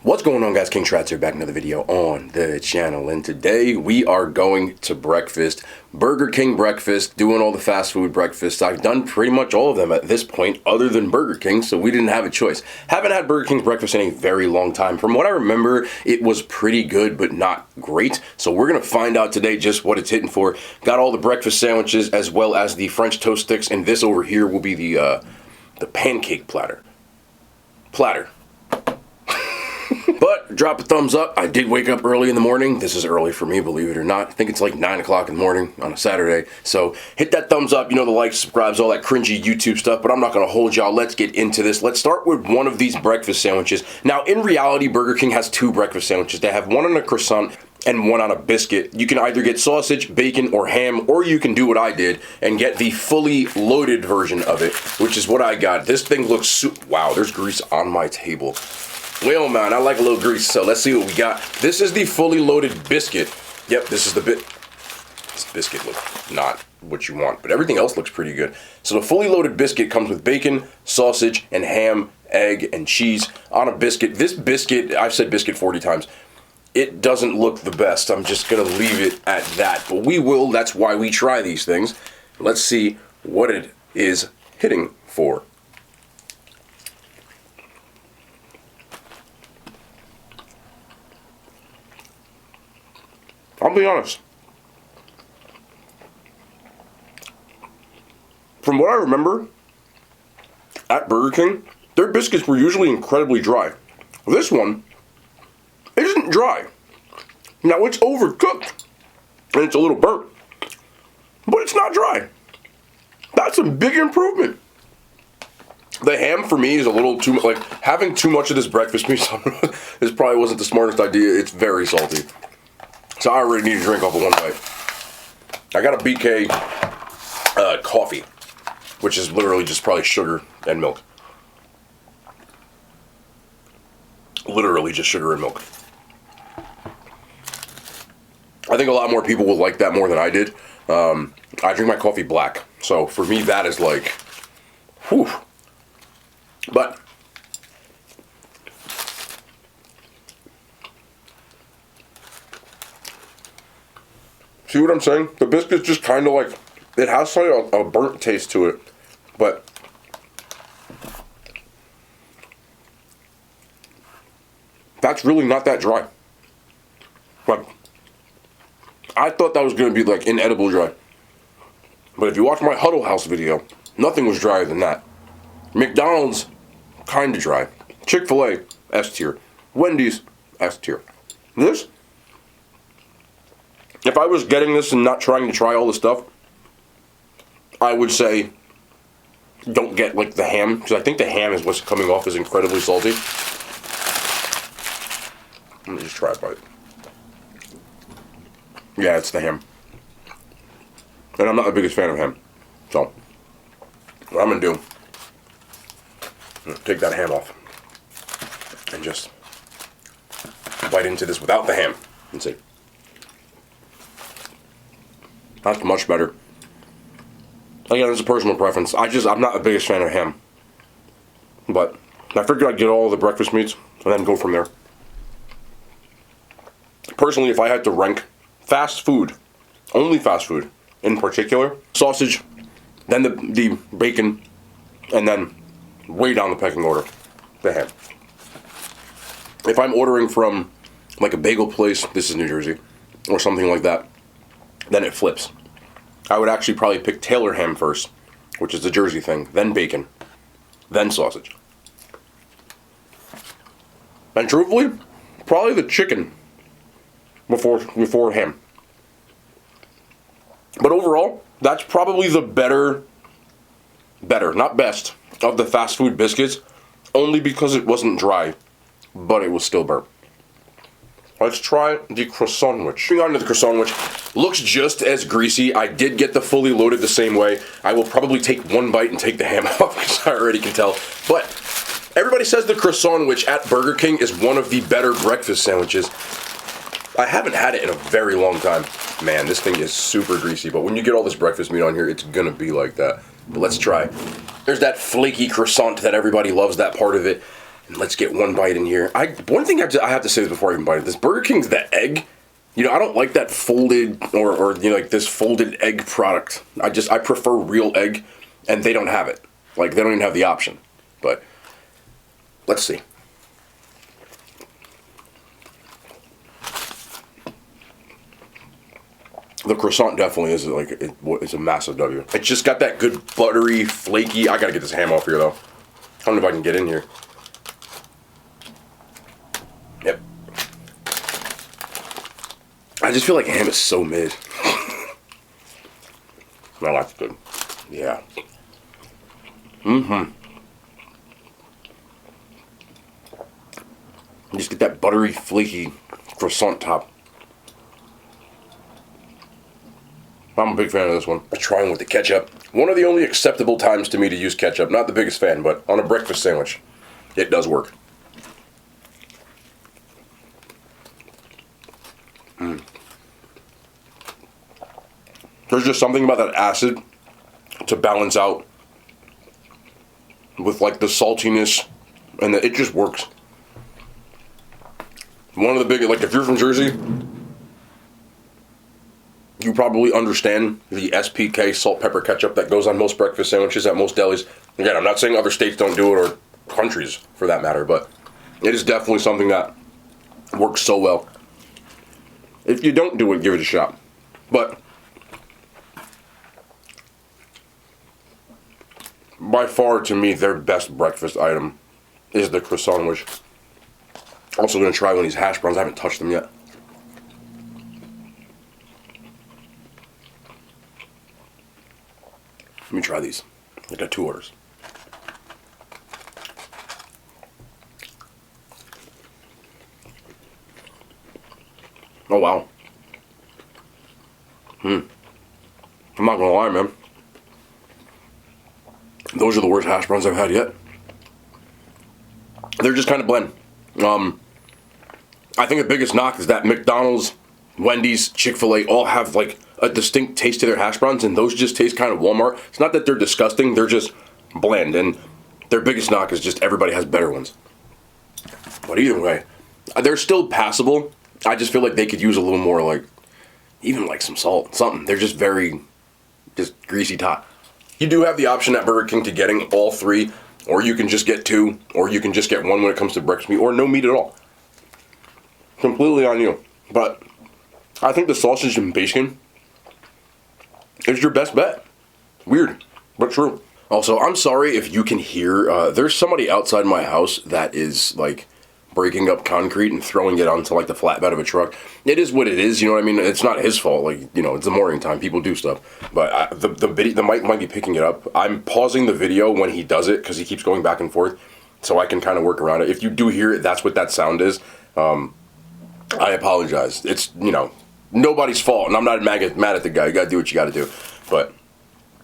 What's going on, guys? King Shrats here, back another video on the channel, and today we are going to breakfast. Burger King breakfast, doing all the fast food breakfasts. I've done pretty much all of them at this point other than Burger King, so we didn't have a choice. Haven't had Burger King's breakfast in a very long time. From what I remember, it was pretty good but not great, so we're gonna find out today just what it's hitting for. Got all the breakfast sandwiches as well as the French toast sticks, and this over here will be the pancake platter. But drop a thumbs up. I did wake up early in the morning. This is early for me, believe it or not. I think it's like 9 o'clock in the morning on a Saturday. So hit that thumbs up, you know, the likes, subscribes, all that cringy YouTube stuff. But I'm not going to hold y'all. Let's get into this. Let's start with one of these breakfast sandwiches. Now, in reality, Burger King has two breakfast sandwiches. They have one on a croissant and one on a biscuit. You can either get sausage, bacon, or ham, or you can do what I did and get the fully loaded version of it, which is what I got. This thing looks wow, there's grease on my table. Well, man, I like a little grease, so let's see what we got. This is the fully loaded biscuit. Yep, this is the this biscuit looks not what you want, but everything else looks pretty good. So the fully loaded biscuit comes with bacon, sausage, and ham, egg, and cheese on a biscuit. This biscuit, I've said biscuit 40 times. It doesn't look the best. I'm just gonna leave it at that, but we will. That's why we try these things. Let's see what it is hitting for. I'll be honest. From what I remember, at Burger King, their biscuits were usually incredibly dry. This one isn't dry. Now, it's overcooked, and it's a little burnt, but it's not dry. That's a big improvement. The ham, for me, is a little too much. Like, having too much of this breakfast meat, this probably wasn't the smartest idea. It's very salty. So I already need to drink off of one bite. I got a BK coffee, which is literally just probably sugar and milk. Literally just sugar and milk. I think a lot more people will like that more than I did. I drink my coffee black, so for me that is like, whew. But see what I'm saying? The biscuit's just kind of like, it has like a burnt taste to it, but that's really not that dry. Like, I thought that was going to be like inedible dry. But if you watch my Huddle House video, nothing was drier than that. McDonald's, kind of dry. Chick-fil-A, S tier. Wendy's, S tier. This, if I was getting this and not trying to try all the stuff, I would say don't get like the ham, because I think the ham is what's coming off as incredibly salty. Let me just try a bite. Yeah, it's the ham. And I'm not the biggest fan of ham. So, what I'm going to do, I'm going to take that ham off and just bite into this without the ham and see. That's much better. Again, it's a personal preference. I'm not the biggest fan of ham. But I figured I'd get all the breakfast meats and then go from there. Personally, if I had to rank fast food, only fast food in particular, sausage, then the bacon, and then way down the pecking order, the ham. If I'm ordering from like a bagel place, this is New Jersey, or something like that, then it flips. I would actually probably pick Taylor ham first, which is the Jersey thing, then bacon, then sausage. And truthfully, probably the chicken before ham. But overall, that's probably the better, not best, of the fast food biscuits, only because it wasn't dry, but it was still burnt. Let's try the Croissan'wich. Moving on to the Croissan'wich, looks just as greasy. I did get the fully loaded the same way. I will probably take one bite and take the ham off because I already can tell. But everybody says the Croissan'wich at Burger King is one of the better breakfast sandwiches. I haven't had it in a very long time. Man, this thing is super greasy, but when you get all this breakfast meat on here, it's gonna be like that. But let's try. There's that flaky croissant that everybody loves, that part of it. And let's get one bite in here. One thing I have to say this before I even bite it. This Burger King's the egg. You know, I don't like that folded or you know, like this folded egg product. I prefer real egg, and they don't have it. Like, they don't even have the option. But let's see. The croissant definitely is like it's a massive W. It's just got that good buttery, flaky. I gotta get this ham off here though. I don't know if I can get in here. Yep. I just feel like ham is so mid. No, that's good. Yeah. Just get that buttery, flaky croissant top. I'm a big fan of this one. I'm trying with the ketchup. One of the only acceptable times to me to use ketchup. Not the biggest fan, but on a breakfast sandwich, it does work. There's just something about that acid to balance out with like the saltiness, and it just works. One of the big, like if you're from Jersey, you probably understand the SPK salt pepper ketchup that goes on most breakfast sandwiches at most delis. Again, I'm not saying other states don't do it or countries for that matter, but it is definitely something that works so well. If you don't do it, give it a shot. But by far, to me, their best breakfast item is the Croissan'wich. Also going to try one of these hash browns. I haven't touched them yet. Let me try these. I got 2 orders. Oh, wow. I'm not gonna lie, man. Those are the worst hash browns I've had yet. They're just kind of bland. I think the biggest knock is that McDonald's, Wendy's, Chick-fil-A all have like a distinct taste to their hash browns, and those just taste kind of Walmart. It's not that they're disgusting, they're just bland, and their biggest knock is just everybody has better ones. But either way, they're still passable. I just feel like they could use a little more, like, even like some salt, something. They're just very, just greasy tot. You do have the option at Burger King to getting all 3, or you can just get 2, or you can just get 1 when it comes to breakfast meat, or no meat at all. Completely on you. But I think the sausage and bacon is your best bet. Weird, but true. Also, I'm sorry if you can hear, there's somebody outside my house that is, like, breaking up concrete and throwing it onto, like, the flatbed of a truck. It is what it is, you know what I mean? It's not his fault, like, you know, it's the morning time, people do stuff. But the mic might be picking it up. I'm pausing the video when he does it, because he keeps going back and forth, so I can kind of work around it. If you do hear it, that's what that sound is. I apologize. It's, you know, nobody's fault, and I'm not mad at the guy. You gotta do what you gotta do. But,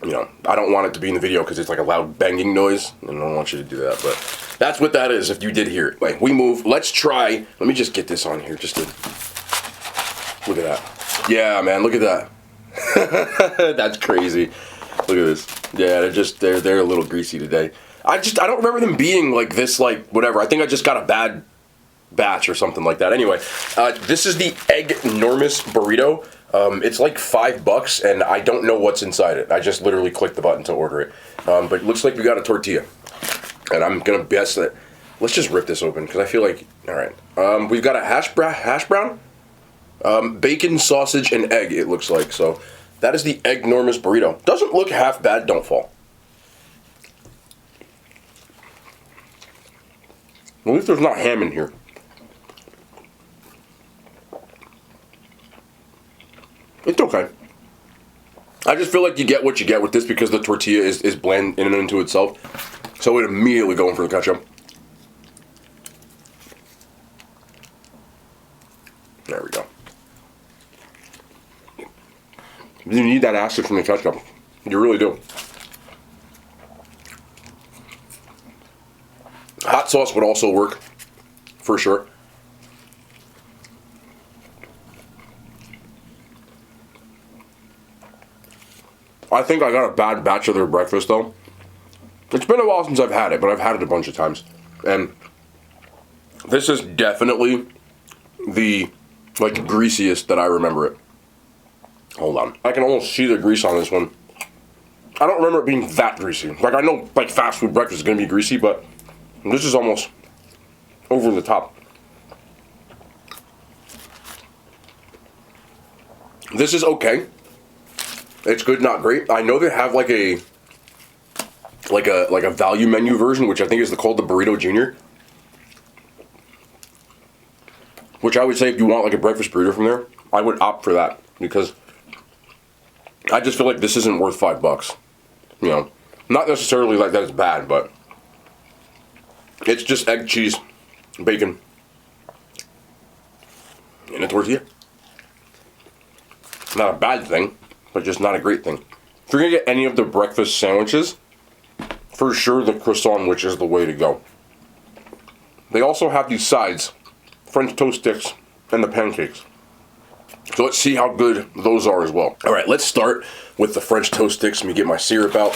you know, I don't want it to be in the video because it's like a loud banging noise, and I don't want you to do that. But that's what that is if you did hear it. Wait, we move. Let's try. Let me just get this on here just to look at that. Yeah, man, look at that. That's crazy. Look at this. Yeah, they're a little greasy today. I don't remember them being like this, like whatever. I think I just got a bad batch or something like that. Anyway, this is the Egg-normous burrito. It's like $5, and I don't know what's inside it. I just literally clicked the button to order it. But it looks like we got a tortilla, and I'm gonna guess that. Let's just rip this open because I feel like, all right. We've got a hash brown, bacon, sausage, and egg. It looks like so. That is the Egg-normous burrito. Doesn't look half bad. Don't fall. At least there's not ham in here. It's okay. I just feel like you get what you get with this because the tortilla is bland in and into itself. So we'd immediately go in for the ketchup. There we go. You need that acid from the ketchup. You really do. Hot sauce would also work, for sure. I think I got a bad batch of their breakfast, though. It's been a while since I've had it, but I've had it a bunch of times. And This is definitely the, like, greasiest that I remember it. Hold on. I can almost see the grease on this one. I don't remember it being that greasy. Like, I know, like, fast food breakfast is going to be greasy, but this is almost over the top. This is okay. It's good, not great. I know they have, like a value menu version, which I think is called the Burrito Junior. Which I would say if you want, like, a breakfast burrito from there, I would opt for that. Because I just feel like this isn't worth $5. You know, not necessarily like that it's bad, but it's just egg, cheese, bacon, and a tortilla. Not a bad thing, but just not a great thing. If you're gonna get any of the breakfast sandwiches, for sure the Croissan'wich is the way to go. They also have these sides, French toast sticks and the pancakes. So let's see how good those are as well. All right, let's start with the French toast sticks. Let me get my syrup out.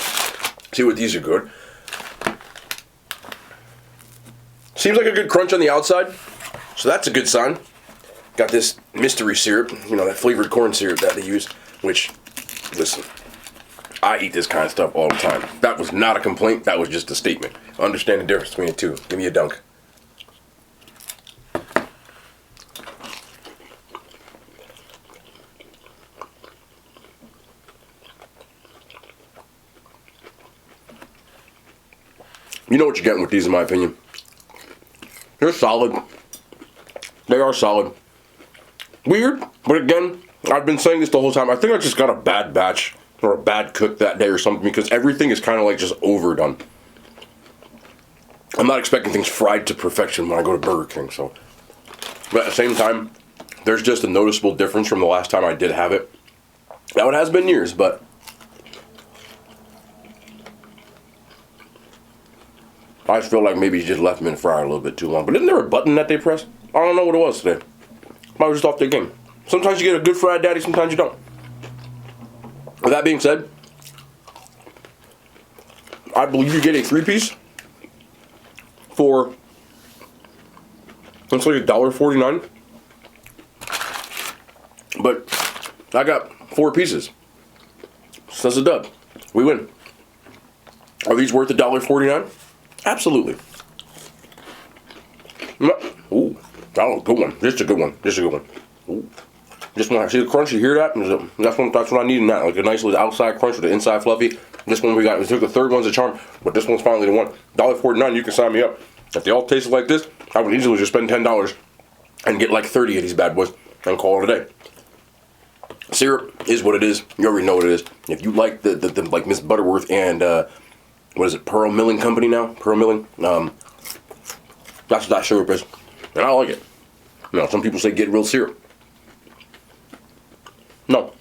See what these are good. Seems like a good crunch on the outside, so that's a good sign. Got this mystery syrup, you know, that flavored corn syrup that they use, which, listen, I eat this kind of stuff all the time. That was not a complaint, that was just a statement. Understand the difference between the two. Give me a dunk. You know what you're getting with these, in my opinion. They're solid. They are solid. Weird, but again, I've been saying this the whole time. I think I just got a bad batch or a bad cook that day or something because everything is kind of like just overdone. I'm not expecting things fried to perfection when I go to Burger King, so. But at the same time, there's just a noticeable difference from the last time I did have it. Now, it has been years, but I feel like maybe he just left them in the fryer a little bit too long. But isn't there a button that they press? I don't know what it was today. I was just off their game. Sometimes you get a good fried daddy, sometimes you don't. With that being said, I believe you get a 3-piece for, it's like $1.49. But I got 4 pieces. So that's a dub. We win. Are these worth $1.49? Absolutely. Ooh, that was a good one. This is a good one. This is a good one. Ooh. Just when I see the crunch, you hear that? That's what I need in that. Like a nice little outside crunch with the inside fluffy. This one we got. We took the third one's a charm, but this one's finally the one. $1.49, you can sign me up. If they all tasted like this, I would easily just spend $10 and get like 30 of these bad boys and call it a day. Syrup is what it is. You already know what it is. If you like the like Miss Butterworth and what is it, Pearl Milling Company now? Pearl Milling? That's what that syrup is. And I like it. You know, some people say get real syrup. No.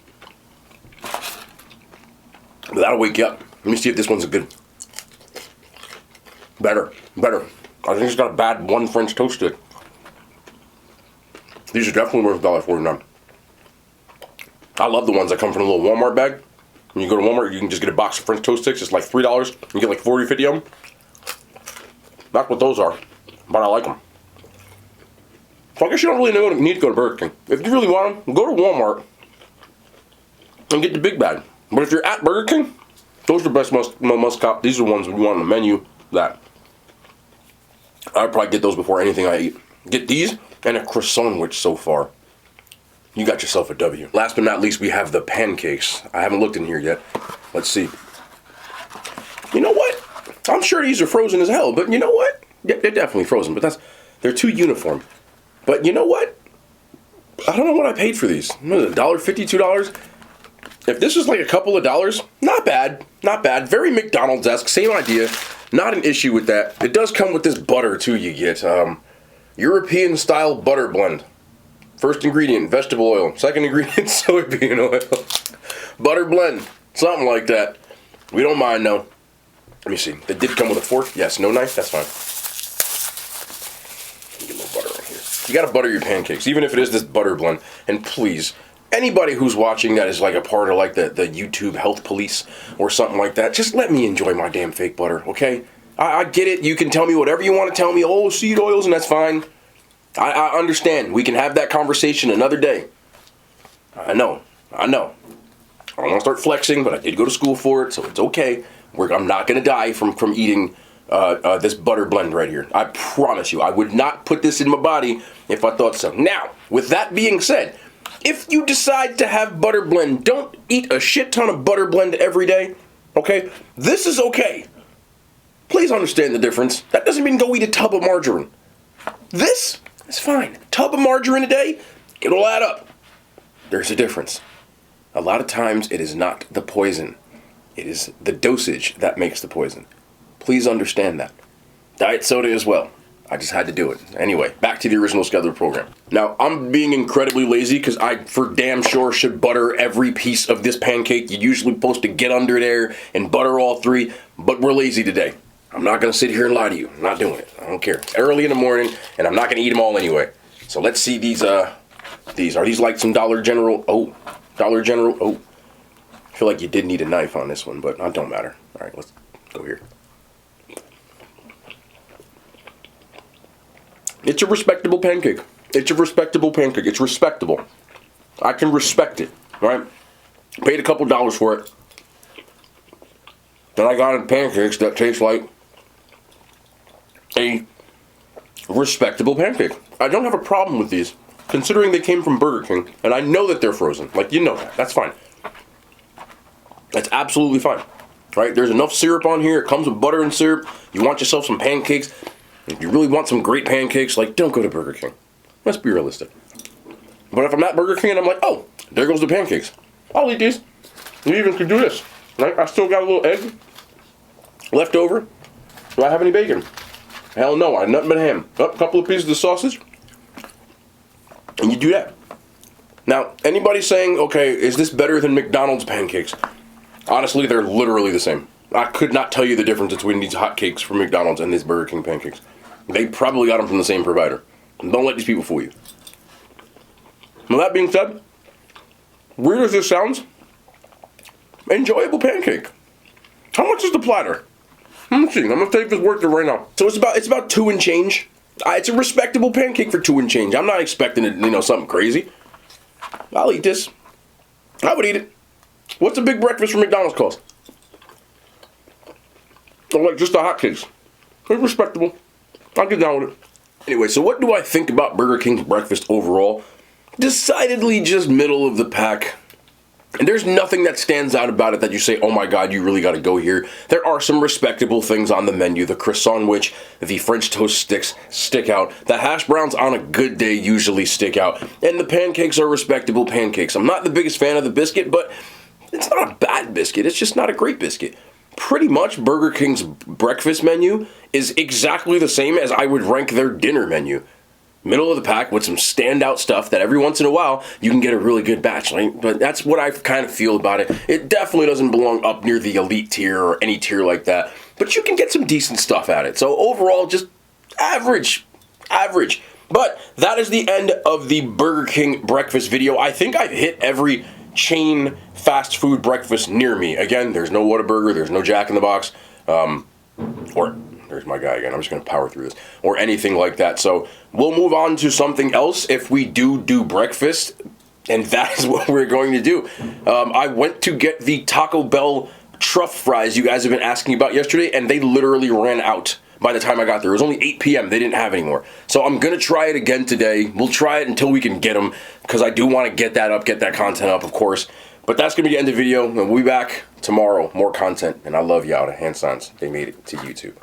But that'll wake you up. Let me see if this one's a good. Better. I think it's got a bad one French toast stick. These are definitely worth $1.49. I love the ones that come from a little Walmart bag. When you go to Walmart, you can just get a box of French toast sticks. It's like $3. You get like 40, 50 of them. That's what those are. But I like them. So I guess you don't really need to go to Burger King. If you really want them, go to Walmart and get the big bag. But if you're at Burger King, those are the best must cop. These are the ones we want on the menu that I'd probably get those before anything I eat. Get these and a Croissan'wich so far. You got yourself a W. Last but not least, we have the pancakes. I haven't looked in here yet. Let's see. You know what? I'm sure these are frozen as hell, but you know what? Yeah, they're definitely frozen, but they're too uniform. But you know what? I don't know what I paid for these. What is it, $1.50, $2? If this was like a couple of dollars, not bad. Not bad. Very McDonald's-esque. Same idea. Not an issue with that. It does come with this butter, too, you get. European-style butter blend. First ingredient, vegetable oil. Second ingredient, soybean oil. Butter blend. Something like that. We don't mind, though. Let me see. They did come with a fork. Yes, no knife. That's fine. Get a little butter on here. You gotta butter your pancakes, even if it is this butter blend. And please, anybody who's watching that is like a part of like the YouTube health police or something like that, just let me enjoy my damn fake butter, okay? I get it. You can tell me whatever you want to tell me. Oh, seed oils, and that's fine. I understand. We can have that conversation another day. I know. I don't want to start flexing, but I did go to school for it, so it's okay. I'm not going to die from eating this butter blend right here. I promise you. I would not put this in my body if I thought so. Now, with that being said, if you decide to have butter blend, don't eat a shit ton of butter blend every day, okay? This is okay. Please understand the difference. That doesn't mean go eat a tub of margarine. This is fine. Tub of margarine a day, it'll add up. There's a difference. A lot of times it is not the poison. It is the dosage that makes the poison. Please understand that. Diet soda as well. I just had to do it. Anyway, back to the original scheduled program. Now, I'm being incredibly lazy because I for damn sure should butter every piece of this pancake. You're usually supposed to get under there and butter all three, but we're lazy today. I'm not going to sit here and lie to you. I'm not doing it. I don't care. It's early in the morning, and I'm not going to eat them all anyway. So let's see these. Are these like some Dollar General? Oh, Dollar General. Oh, I feel like you did need a knife on this one, but it don't matter. All right, let's go here. It's a respectable pancake. It's a respectable pancake. It's respectable. I can respect it, right? Paid a couple dollars for it. Then I got pancakes that taste like a respectable pancake. I don't have a problem with these, considering they came from Burger King, and I know that they're frozen. Like, you know that. That's fine. That's absolutely fine. Right? There's enough syrup on here. It comes with butter and syrup. You want yourself some pancakes. If you really want some great pancakes, like, don't go to Burger King. Let's be realistic. But if I'm at Burger King and I'm like, oh, there goes the pancakes. I'll eat these. You even could do this. Right? I still got a little egg left over. Do I have any bacon? Hell no, I had nothing but ham. A couple of pieces of sausage. And you do that. Now, anybody saying, okay, is this better than McDonald's pancakes? Honestly, they're literally the same. I could not tell you the difference between these hotcakes from McDonald's and these Burger King pancakes. They probably got them from the same provider. Don't let these people fool you. Now, that being said, weird as this sounds, enjoyable pancake. How much is the platter? Let me see. I'm gonna take this worth it right now. So it's about 2 and change. It's a respectable pancake for 2 and change. I'm not expecting it, something crazy. I'll eat this. I would eat it. What's a big breakfast from McDonald's cost? Or like just the hotcakes. It's respectable. I'll get down with it. Anyway, so what do I think about Burger King's breakfast overall? Decidedly just middle of the pack. And there's nothing that stands out about it that you say, oh my god, you really gotta go here. There are some respectable things on the menu. The Croissan'wich, the French toast sticks stick out. The hash browns on a good day usually stick out. And the pancakes are respectable pancakes. I'm not the biggest fan of the biscuit, but it's not a bad biscuit. It's just not a great biscuit. Pretty much Burger King's breakfast menu is exactly the same as I would rank their dinner menu. Middle of the pack with some standout stuff that every once in a while you can get a really good batch. But that's what I kind of feel about it. It definitely doesn't belong up near the elite tier or any tier like that. But you can get some decent stuff at it. So overall, just average. But that is the end of the Burger King breakfast video. I think I've hit every chain fast food breakfast near me. Again, there's no Whataburger, there's no Jack in the Box, or there's my guy again. I'm just going to power through this. Or anything like that. So we'll move on to something else if we do breakfast. And that is what we're going to do. I went to get the Taco Bell truff fries you guys have been asking about yesterday. And they literally ran out by the time I got there. It was only 8 p.m. They didn't have any more. So I'm going to try it again today. We'll try it until we can get them. Because I do want to get that up, get that content up, of course. But that's going to be the end of the video. And we'll be back tomorrow. More content. And I love y'all. The hand signs. They made it to YouTube.